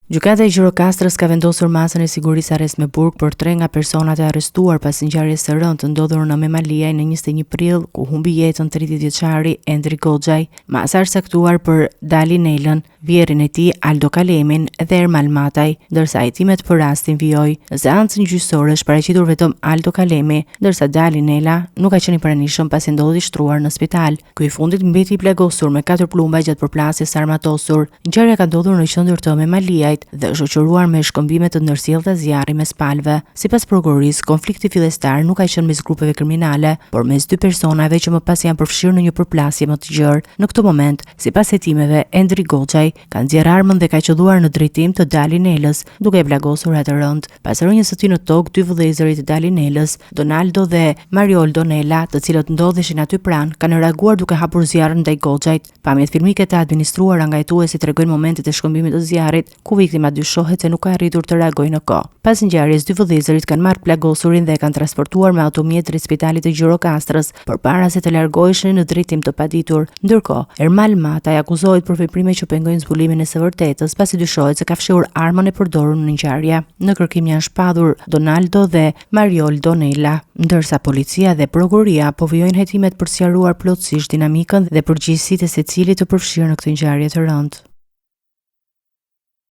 Gjykata e Gjirokastrës ka vendosur masën e sigurisë arrest me burg për 3 nga personat e arrestuar pas ngjarjes së rëndë të ndodhur në Memaliaj në 21 prill, ku humbi jetën 30 vjeçari Endri Goxhaj. Masa është saktuar për Dali Nelën, vjerin e tij Aldo Kalemin dhe Ermal Mataj, ndërsa hetimet për rastin vijoj. Në seancën gjyqësore është paraqitur vetëm Aldo Kalemi, ndërsa Dali Nela nuk ka qenë i pranishëm pasi ndodhi i shtruar në spital. Ky i fundit mbeti i plagosur me 4 plumba gjatë përplasjes së armatosur. Ngjarja ka ndodhur në qendër të Memaliajt dhe shoqëruar me shkëmbime të ndërsjellta zjarri mes palëve. Sipas prokurorisë, konflikti fillestar nuk ka qenë mes grupeve kriminale, por mes 2 personave që më pas janë përfshirë në një përplasje më të gjerë. Në këtë moment, sipas hetimeve, Endri Goxhaj ka nxjerrë armën dhe ka qelluar në drejtim të Dali Nelës, duke e plagosur atë rënd. Pas rënjes së tij në tokë, 2 vëllezërit të Dali Nelës, Donaldo dhe Marioldo Nela, të cilët ndodheshin aty pranë, kanë reaguar duke hapur zjarrin ndaj Goxhajt. Pamjet filmike të administruara nga hetuesi tregojnë momentet e shkëmbimit të zjarrit, ku viktima dyshohet se nuk ka arritur të reagojë në kohë. Pas ngjarjes, 2 vëllezërit kanë marrë plagosurin dhe e kanë transportuar me automjet drejt spitalit të Gjirokastrës përpara se të largoheshin në drejtim të paditur. Ndërkohë, Ermal Mataj akuzohet për veprime që pengojnë zbulimin e së vërtetës, pasi dyshohet se ka fshirur armën e përdorur në ngjarje. Në kërkim janë shpadur Donaldo dhe Marioldo Nela, ndërsa policia dhe prokuroria po vijojnë hetimet për sqaruar plotësisht dinamikën dhe përgjegjësitë e secilit të përfshirë në këtë ngjarje të rëndë.